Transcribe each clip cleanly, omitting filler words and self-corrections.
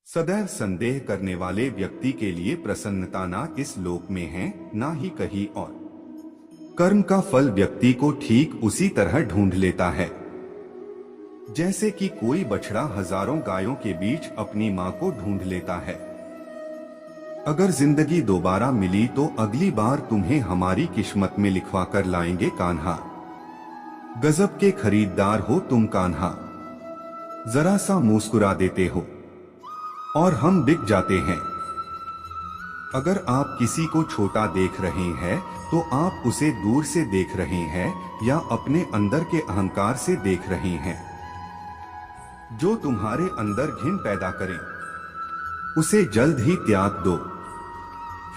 सदैव संदेह करने वाले व्यक्ति के लिए प्रसन्नता ना इस लोक में है ना ही कहीं और। कर्म का फल व्यक्ति को ठीक उसी तरह ढूंढ लेता है जैसे कि कोई बछड़ा हजारों गायों के बीच अपनी मां को ढूंढ लेता है। अगर जिंदगी दोबारा मिली तो अगली बार तुम्हें हमारी किस्मत में लिखवा कर लाएंगे कान्हा। गजब के खरीदार हो तुम कान्हा, जरा सा मुस्कुरा देते हो और हम बिक जाते हैं। अगर आप किसी को छोटा देख रहे हैं तो आप उसे दूर से देख रहे हैं या अपने अंदर के अहंकार से देख रहे हैं। जो तुम्हारे अंदर घिन पैदा करे उसे जल्द ही त्याग दो,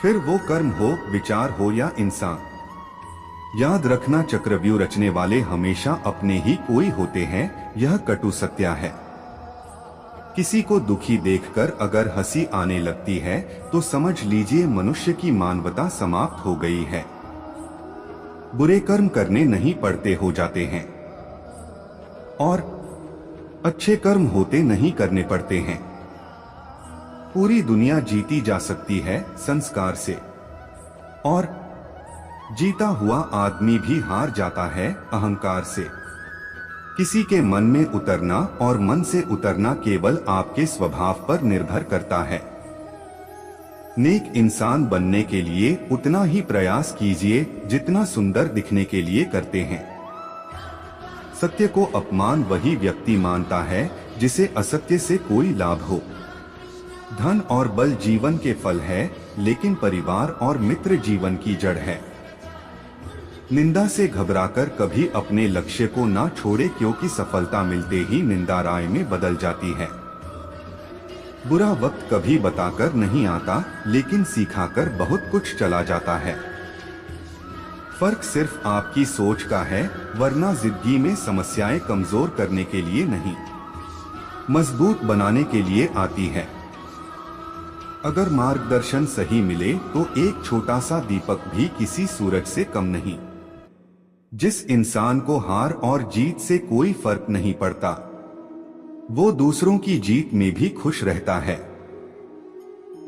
फिर वो कर्म हो, विचार हो या इंसान। याद रखना, चक्रव्यूह रचने वाले हमेशा अपने ही कोई होते हैं, यह कटु सत्य है। किसी को दुखी देखकर अगर हंसी आने लगती है तो समझ लीजिए मनुष्य की मानवता समाप्त हो गई है। बुरे कर्म करने नहीं पड़ते हो जाते हैं और अच्छे कर्म होते नहीं करने पड़ते हैं। पूरी दुनिया जीती जा सकती है संस्कार से और जीता हुआ आदमी भी हार जाता है अहंकार से। किसी के मन में उतरना और मन से उतरना केवल आपके स्वभाव पर निर्भर करता है। नेक इंसान बनने के लिए उतना ही प्रयास कीजिए जितना सुंदर दिखने के लिए करते हैं। सत्य को अपमान वही व्यक्ति मानता है जिसे असत्य से कोई लाभ हो। धन और बल जीवन के फल है, लेकिन परिवार और मित्र जीवन की जड़ है। निंदा से घबराकर कभी अपने लक्ष्य को ना छोड़े, क्योंकि सफलता मिलते ही निंदा राय में बदल जाती है। बुरा वक्त कभी बताकर नहीं आता, लेकिन सिखाकर बहुत कुछ चला जाता है। फर्क सिर्फ आपकी सोच का है, वरना जिंदगी में समस्याएं कमजोर करने के लिए नहीं, मजबूत बनाने के लिए आती है। अगर मार्गदर्शन सही मिले तो एक छोटा सा दीपक भी किसी सूरज से कम नहीं। जिस इंसान को हार और जीत से कोई फर्क नहीं पड़ता, वो दूसरों की जीत में भी खुश रहता है।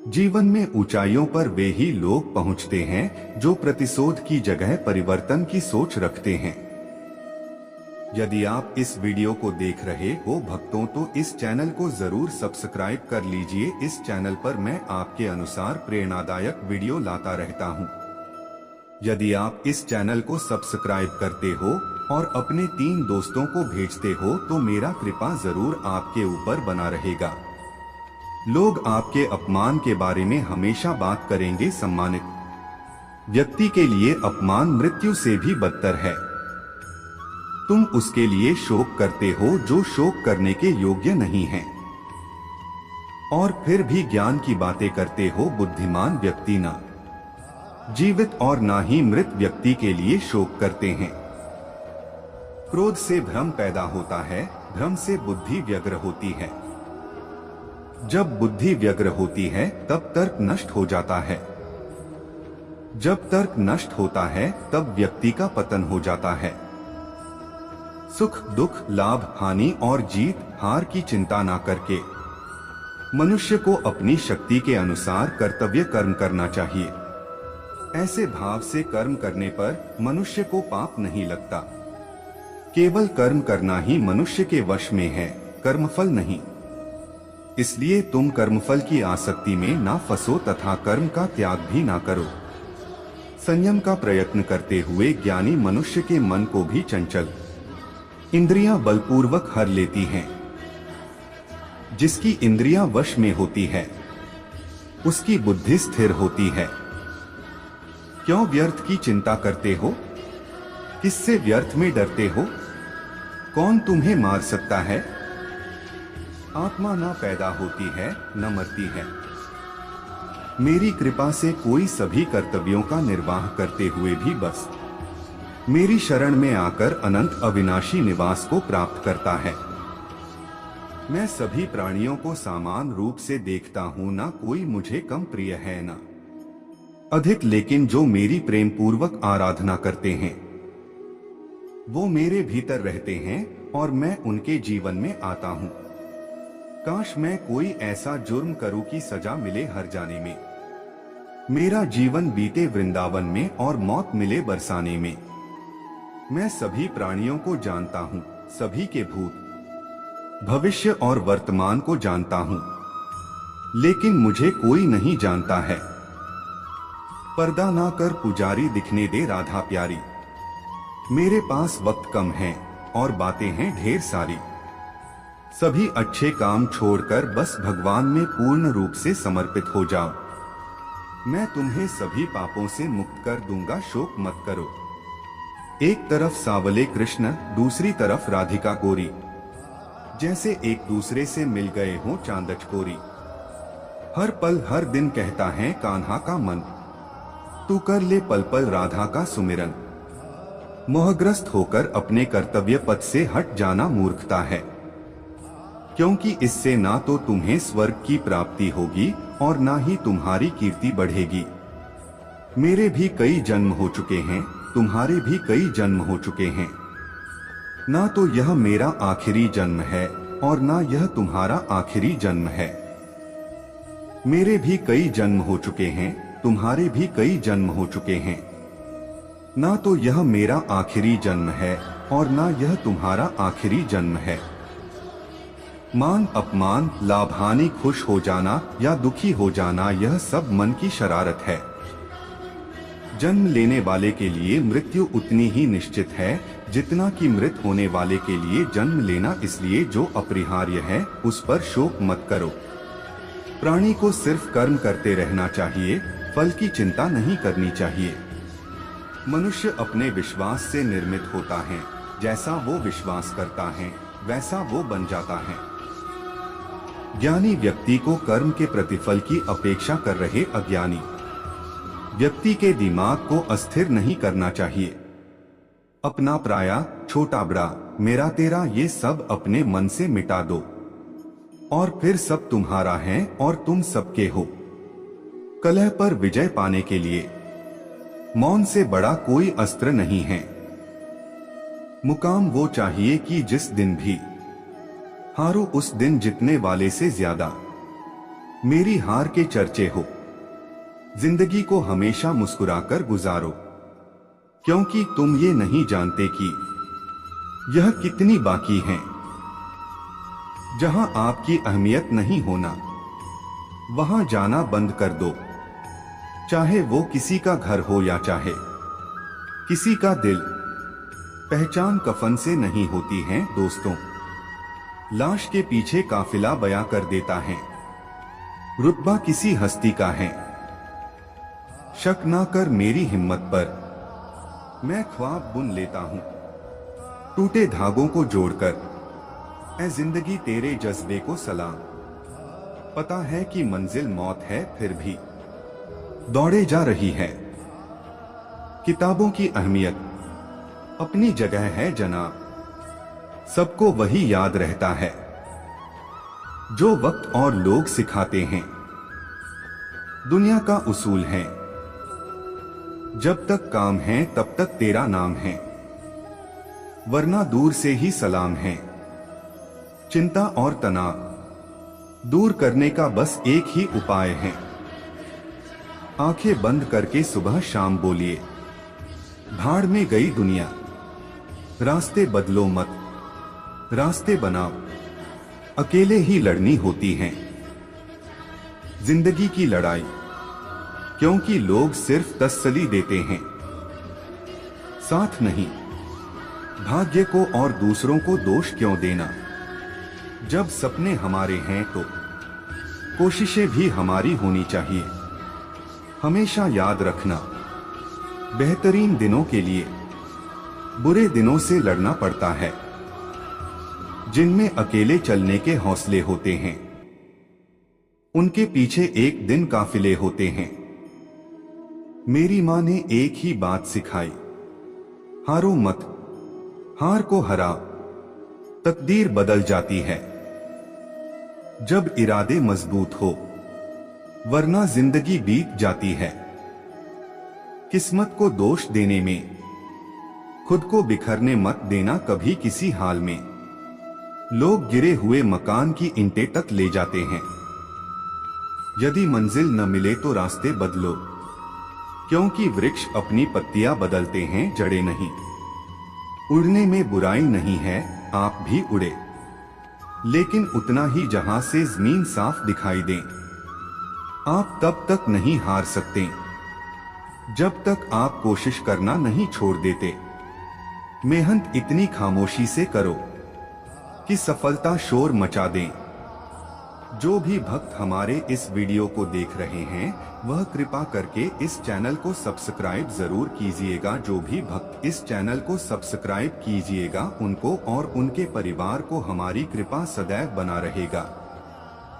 जीवन में ऊंचाइयों पर वे ही लोग पहुंचते हैं जो प्रतिशोध की जगह परिवर्तन की सोच रखते हैं। यदि आप इस वीडियो को देख रहे हो भक्तों, तो इस चैनल को जरूर सब्सक्राइब कर लीजिए। इस चैनल पर मैं आपके अनुसार प्रेरणादायक वीडियो लाता रहता हूं। यदि आप इस चैनल को सब्सक्राइब करते हो और अपने 3 दोस्तों को भेजते हो तो मेरा कृपा जरूर आपके ऊपर बना रहेगा। लोग आपके अपमान के बारे में हमेशा बात करेंगे। सम्मानित व्यक्ति के लिए अपमान मृत्यु से भी बदतर है। तुम उसके लिए शोक करते हो जो शोक करने के योग्य नहीं है, और फिर भी ज्ञान की बातें करते हो। बुद्धिमान व्यक्ति ना जीवित और ना ही मृत व्यक्ति के लिए शोक करते हैं। क्रोध से भ्रम पैदा होता है, भ्रम से बुद्धि व्यग्र होती है। जब बुद्धि व्यग्र होती है तब तर्क नष्ट हो जाता है। जब तर्क नष्ट होता है तब व्यक्ति का पतन हो जाता है। सुख दुख, लाभ हानि और जीत हार की चिंता ना करके मनुष्य को अपनी शक्ति के अनुसार कर्तव्य कर्म करना चाहिए। ऐसे भाव से कर्म करने पर मनुष्य को पाप नहीं लगता। केवल कर्म करना ही मनुष्य के वश में है, कर्मफल नहीं। इसलिए तुम कर्मफल की आसक्ति में ना फंसो तथा कर्म का त्याग भी ना करो। संयम का प्रयत्न करते हुए ज्ञानी मनुष्य के मन को भी चंचल इंद्रियां बलपूर्वक हर लेती हैं। जिसकी इंद्रियां वश में होती है उसकी बुद्धि स्थिर होती है। क्यों व्यर्थ की चिंता करते हो? किससे व्यर्थ में डरते हो? कौन तुम्हें मार सकता है? आत्मा न पैदा होती है न मरती है। मेरी कृपा से कोई सभी कर्तव्यों का निर्वाह करते हुए भी बस मेरी शरण में आकर अनंत अविनाशी निवास को प्राप्त करता है। मैं सभी प्राणियों को समान रूप से देखता हूँ, ना कोई मुझे कम प्रिय है ना अधिक, लेकिन जो मेरी प्रेम पूर्वक आराधना करते हैं वो मेरे भीतर रहते हैं और मैं उनके जीवन में आता हूँ। काश मैं कोई ऐसा जुर्म करूं कि सजा मिले हर जाने में। मेरा जीवन बीते वृंदावन में और मौत मिले बरसाने में। मैं सभी प्राणियों को जानता हूं, सभी के भूत भविष्य और वर्तमान को जानता हूं, लेकिन मुझे कोई नहीं जानता है। पर्दा ना कर पुजारी, दिखने दे राधा प्यारी। मेरे पास वक्त कम है और बातें हैं ढेर सारी। सभी अच्छे काम छोड़कर बस भगवान में पूर्ण रूप से समर्पित हो जाओ। मैं तुम्हें सभी पापों से मुक्त कर दूंगा, शोक मत करो। एक तरफ सावले कृष्ण, दूसरी तरफ राधिका गोरी, जैसे एक दूसरे से मिल गए हों चांद चकोरी। हर पल हर दिन कहता है कान्हा का मन, तू कर ले पल पल राधा का सुमिरन। मोहग्रस्त होकर अपने कर्तव्य पथ से हट जाना मूर्खता है, क्योंकि इससे ना तो तुम्हें स्वर्ग की प्राप्ति होगी और ना ही तुम्हारी कीर्ति बढ़ेगी। मेरे भी कई जन्म हो चुके हैं, तुम्हारे भी कई जन्म हो चुके हैं। ना तो यह मेरा आखिरी जन्म है और ना यह तुम्हारा आखिरी जन्म है। मेरे भी कई जन्म हो चुके हैं, तुम्हारे भी कई जन्म हो चुके हैं। ना तो यह मेरा आखिरी जन्म है और ना यह तुम्हारा आखिरी जन्म है। मान अपमान, लाभ हानि, खुश हो जाना या दुखी हो जाना, यह सब मन की शरारत है। जन्म लेने वाले के लिए मृत्यु उतनी ही निश्चित है जितना कि मृत होने वाले के लिए जन्म लेना। इसलिए जो अपरिहार्य है उस पर शोक मत करो। प्राणी को सिर्फ कर्म करते रहना चाहिए, फल की चिंता नहीं करनी चाहिए। मनुष्य अपने विश्वास से निर्मित होता है, जैसा वो विश्वास करता है वैसा वो बन जाता है। ज्ञानी व्यक्ति को कर्म के प्रतिफल की अपेक्षा कर रहे अज्ञानी व्यक्ति के दिमाग को अस्थिर नहीं करना चाहिए। अपना पराया, छोटा बड़ा, मेरा तेरा, ये सब अपने मन से मिटा दो और फिर सब तुम्हारा है और तुम सबके हो। कलह पर विजय पाने के लिए मौन से बड़ा कोई अस्त्र नहीं है। मुकाम वो चाहिए कि जिस दिन भी हारो उस दिन जीतने वाले से ज्यादा मेरी हार के चर्चे हो। जिंदगी को हमेशा मुस्कुराकर गुजारो, क्योंकि तुम ये नहीं जानते कि यह कितनी बाकी है। जहां आपकी अहमियत नहीं होना वहां जाना बंद कर दो, चाहे वो किसी का घर हो या चाहे किसी का दिल। पहचान कफन से नहीं होती है दोस्तों, लाश के पीछे काफिला बयां कर देता है। रुतबा किसी हस्ती का है, शक ना कर मेरी हिम्मत पर, मैं ख्वाब बुन लेता हूं टूटे धागों को जोड़कर। ऐ जिंदगी तेरे जज्बे को सलाम, पता है कि मंजिल मौत है फिर भी दौड़े जा रही है। किताबों की अहमियत अपनी जगह है जनाब, सबको वही याद रहता है जो वक्त और लोग सिखाते हैं। दुनिया का उसूल है, जब तक काम है तब तक तेरा नाम है, वरना दूर से ही सलाम है। चिंता और तनाव दूर करने का बस एक ही उपाय है, आंखें बंद करके सुबह शाम बोलिए, भाड़ में गई दुनिया, रास्ते बदलो मत, रास्ते बनाओ। अकेले ही लड़नी होती है जिंदगी की लड़ाई, क्योंकि लोग सिर्फ तसल्ली देते हैं, साथ नहीं। भाग्य को और दूसरों को दोष क्यों देना, जब सपने हमारे हैं तो कोशिशें भी हमारी होनी चाहिए। हमेशा याद रखना, बेहतरीन दिनों के लिए बुरे दिनों से लड़ना पड़ता है, जिनमें अकेले चलने के हौसले होते हैं उनके पीछे एक दिन काफिले होते हैं। मेरी मां ने एक ही बात सिखाई, हारो मत, हार को हराओ, तकदीर बदल जाती है जब इरादे मजबूत हो, वरना जिंदगी बीत जाती है। किस्मत को दोष देने में खुद को बिखरने मत देना कभी किसी हाल में, लोग गिरे हुए मकान की ईंटें तक ले जाते हैं। यदि मंजिल न मिले तो रास्ते बदलो, क्योंकि वृक्ष अपनी पत्तियां बदलते हैं, जड़ें नहीं। उड़ने में बुराई नहीं है, आप भी उड़े, लेकिन उतना ही जहां से जमीन साफ दिखाई दे। आप तब तक नहीं हार सकते जब तक आप कोशिश करना नहीं छोड़ देते। मेहनत इतनी खामोशी से करो कि सफलता शोर मचा दे। जो भी भक्त हमारे इस वीडियो को देख रहे हैं वह कृपा करके इस चैनल को सब्सक्राइब जरूर कीजिएगा। जो भी भक्त इस चैनल को सब्सक्राइब कीजिएगा उनको और उनके परिवार को हमारी कृपा सदैव बना रहेगा।